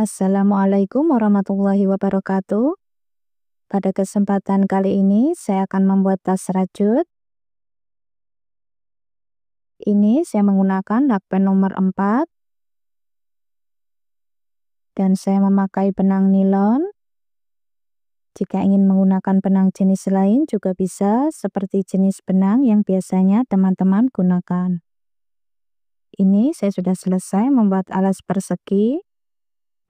Assalamualaikum warahmatullahi wabarakatuh. Pada kesempatan kali ini saya akan membuat tas rajut. Ini saya menggunakan lakpen nomor 4 dan saya memakai benang nilon. Jika ingin menggunakan benang jenis lain juga bisa, seperti jenis benang yang biasanya teman-teman gunakan. Ini saya sudah selesai membuat alas persegi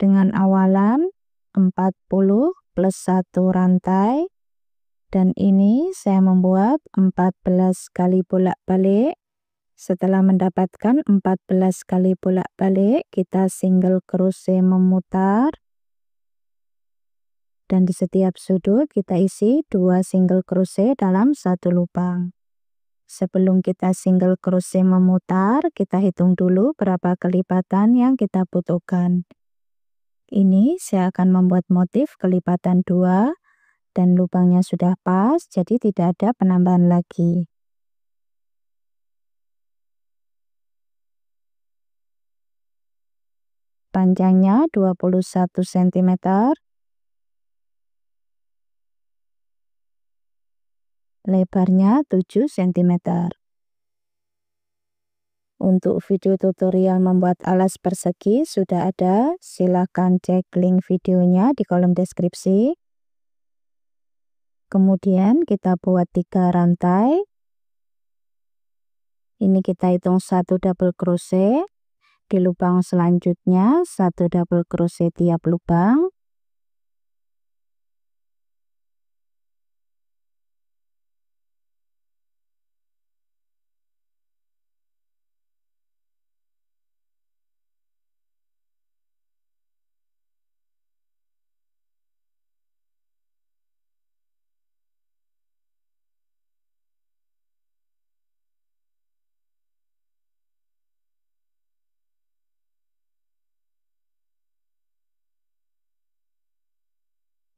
dengan awalan 40 plus 1 rantai. Dan ini saya membuat 14 kali bolak-balik. Setelah mendapatkan 14 kali bolak-balik, kita single crochet memutar. Dan di setiap sudut kita isi 2 single crochet dalam satu lubang. Sebelum kita single crochet memutar, kita hitung dulu berapa kelipatan yang kita butuhkan. Ini saya akan membuat motif kelipatan 2 dan lubangnya sudah pas, jadi tidak ada penambahan lagi. Panjangnya 21 cm. Lebarnya 7 cm. Untuk video tutorial membuat alas persegi sudah ada, silahkan cek link videonya di kolom deskripsi. Kemudian kita buat 3 rantai. Ini kita hitung 1 double crochet. Di lubang selanjutnya 1 double crochet tiap lubang.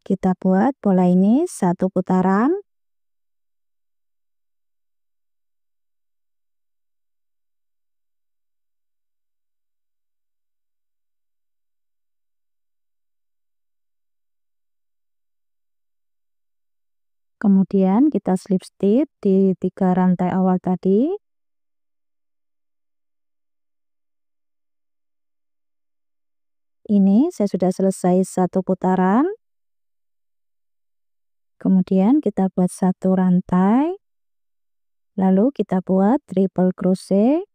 Kita buat pola ini 1 putaran. Kemudian kita slip stitch di 3 rantai awal tadi. Ini saya sudah selesai 1 putaran. Kemudian kita buat 1 rantai. Lalu kita buat triple crochet.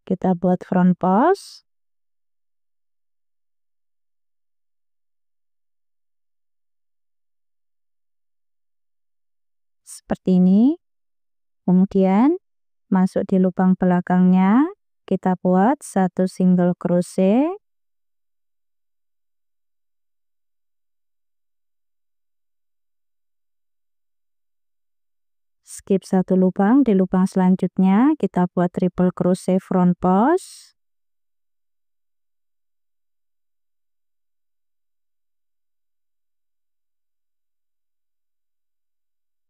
Kita buat front post. Seperti ini. Kemudian masuk di lubang belakangnya, kita buat 1 single crochet. Skip 1 lubang, di lubang selanjutnya kita buat triple crochet front post.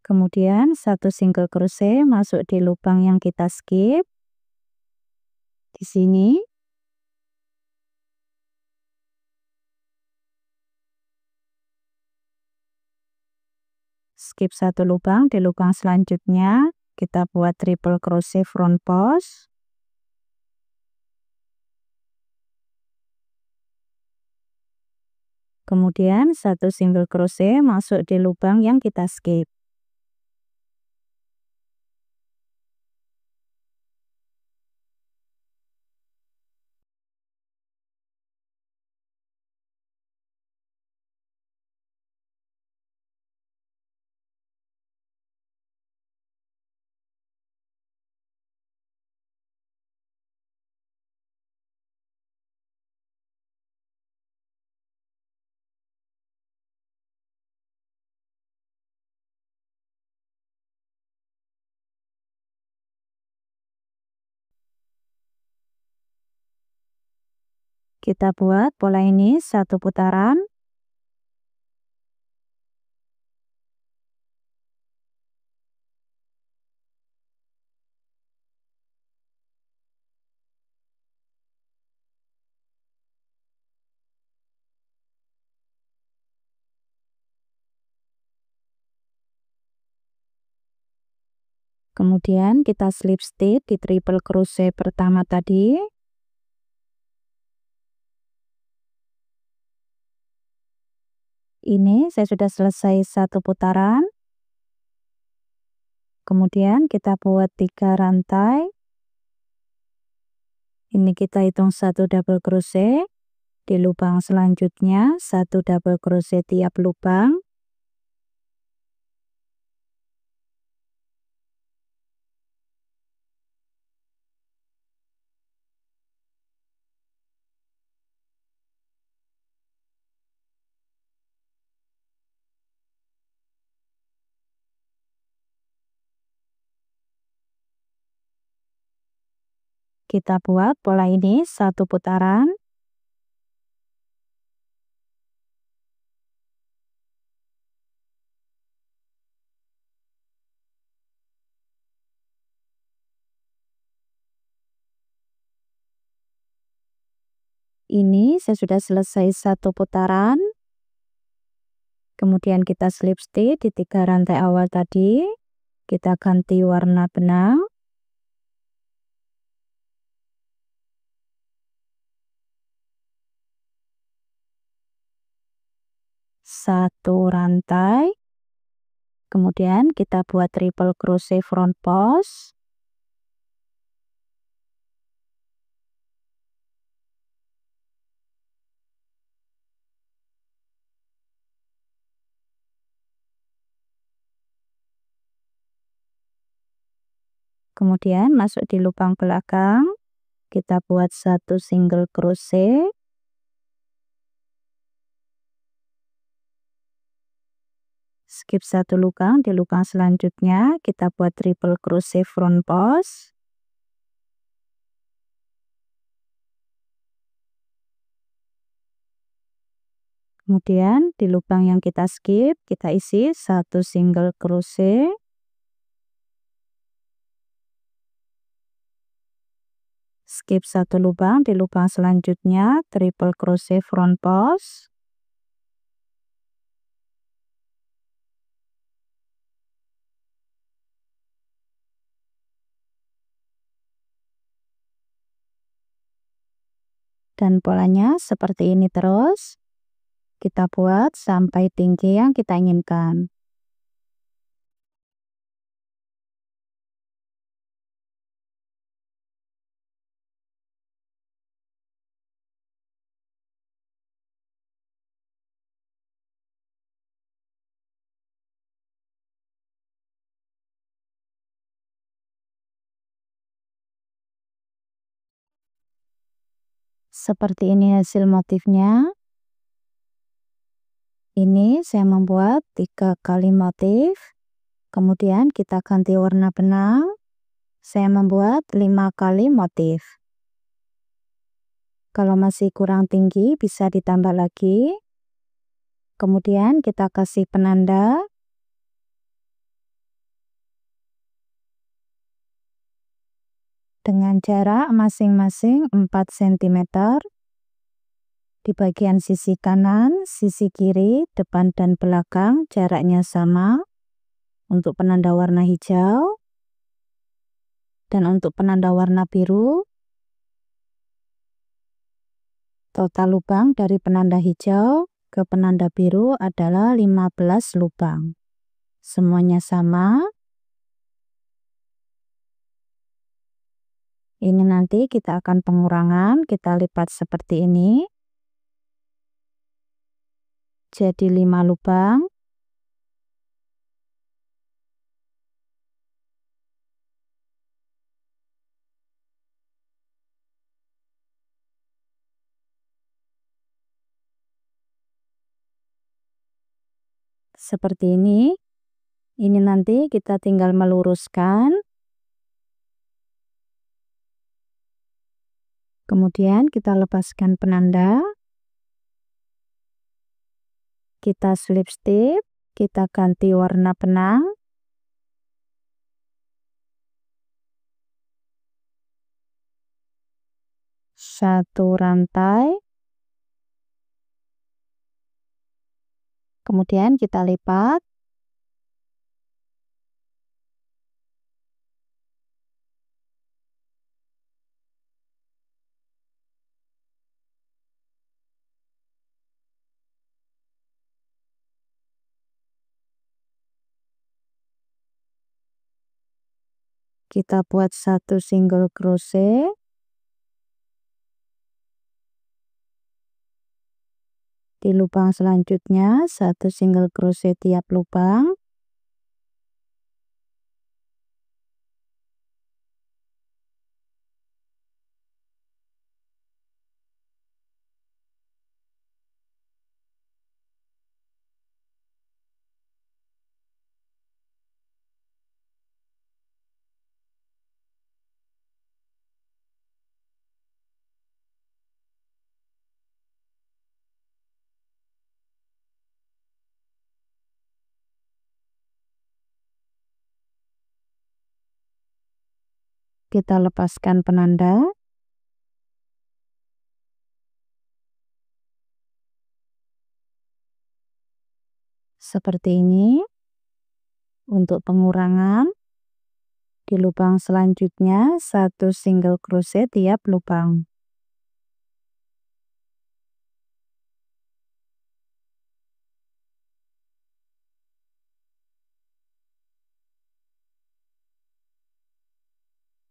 Kemudian 1 single crochet masuk di lubang yang kita skip. Di sini. Skip 1 lubang, di lubang selanjutnya kita buat triple crochet front post. Kemudian 1 single crochet masuk di lubang yang kita skip. Kita buat pola ini 1 putaran. Kemudian kita slip stitch di triple crochet pertama tadi. Ini saya sudah selesai satu putaran. Kemudian kita buat 3 rantai. Ini kita hitung 1 double crochet. Di lubang selanjutnya 1 double crochet tiap lubang. Kita buat pola ini satu putaran. Ini saya sudah selesai satu putaran. Kemudian kita slip stitch di 3 rantai awal tadi. Kita ganti warna benang. Satu rantai. Kemudian kita buat triple crochet front post. Kemudian masuk di lubang belakang. Kita buat 1 single crochet. Skip 1 lubang, di lubang selanjutnya kita buat triple crochet front post. Kemudian di lubang yang kita skip, kita isi 1 single crochet. Skip 1 lubang, di lubang selanjutnya triple crochet front post. Dan polanya seperti ini terus. Kita buat sampai tinggi yang kita inginkan. Seperti ini hasil motifnya. Ini saya membuat 3 kali motif. Kemudian kita ganti warna benang. Saya membuat 5 kali motif. Kalau masih kurang tinggi bisa ditambah lagi. Kemudian kita kasih penanda. Dengan jarak masing-masing 4 cm. Di bagian sisi kanan, sisi kiri, depan dan belakang jaraknya sama. Untuk penanda warna hijau. Dan untuk penanda warna biru, total lubang dari penanda hijau ke penanda biru adalah 15 lubang. Semuanya sama. Ini nanti kita akan pengurangan, kita lipat seperti ini. Jadi 5 lubang. Seperti ini. Ini nanti kita tinggal meluruskan. Kemudian kita lepaskan penanda. Kita slip stitch, kita ganti warna benang. Satu rantai. Kemudian kita lipat. Kita buat 1 single crochet. Di lubang selanjutnya 1 single crochet tiap lubang. Kita lepaskan penanda. Seperti ini. Untuk pengurangan, di lubang selanjutnya 1 single crochet tiap lubang.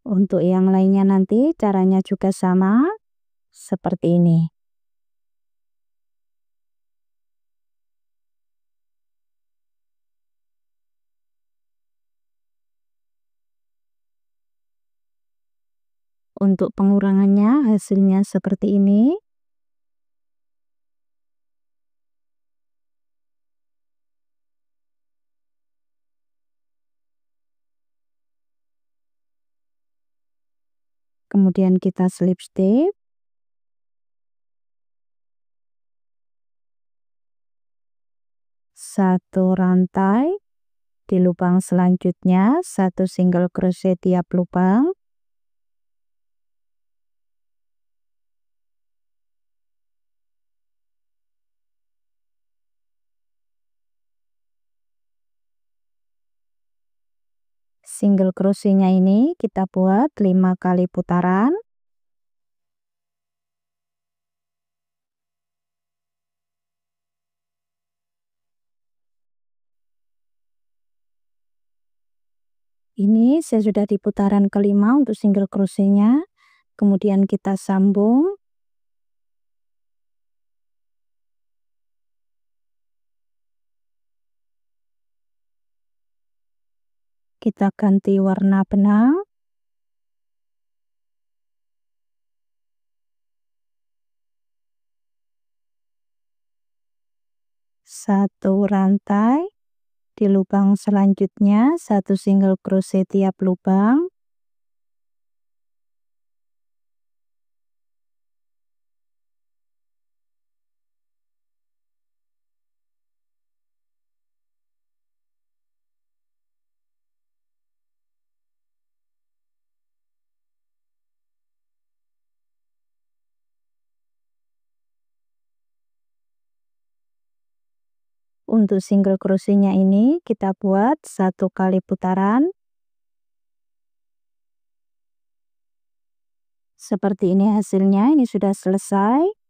Untuk yang lainnya nanti caranya juga sama seperti ini. Untuk pengurangannya hasilnya seperti ini. Kemudian kita slip stitch. Satu rantai. Di lubang selanjutnya 1 single crochet tiap lubang. Single crochetnya ini kita buat 5 kali putaran. Ini saya sudah di putaran kelima untuk single crochetnya. Kemudian kita sambung. Kita ganti warna benang. Satu rantai. Di lubang selanjutnya 1 single crochet tiap lubang. Untuk single crochetnya ini kita buat 1 kali putaran. Seperti ini hasilnya, ini sudah selesai.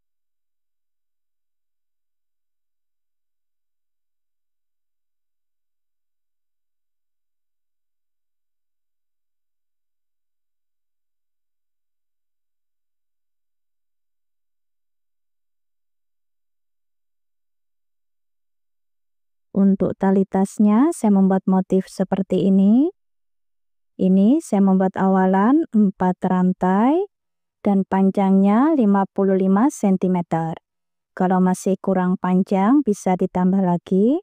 Untuk tali tasnya saya membuat motif seperti ini. Ini saya membuat awalan 4 rantai dan panjangnya 55 cm. Kalau masih kurang panjang bisa ditambah lagi.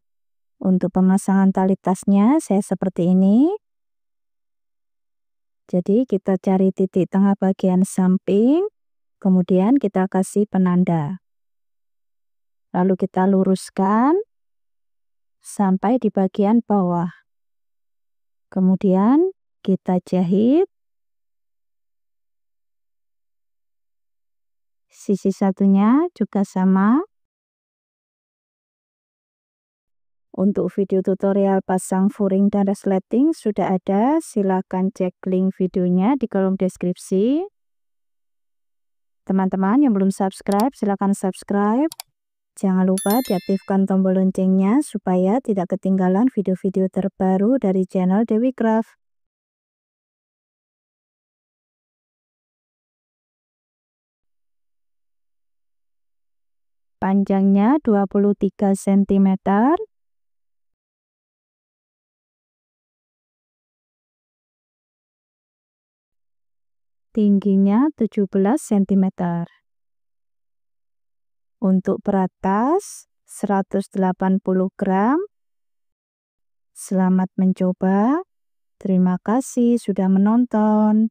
Untuk pemasangan tali tasnya saya seperti ini. Jadi kita cari titik tengah bagian samping, kemudian kita kasih penanda. Lalu kita luruskan sampai di bagian bawah. Kemudian kita jahit. Sisi satunya juga sama. Untuk video tutorial pasang furing dan resleting sudah ada, silakan cek link videonya di kolom deskripsi. Teman-teman yang belum subscribe, silakan subscribe. Jangan lupa diaktifkan tombol loncengnya supaya tidak ketinggalan video-video terbaru dari channel Dewi Craft. Panjangnya 23 cm. Tingginya 17 cm. Untuk berat tas 180 gram. Selamat mencoba. Terima kasih sudah menonton.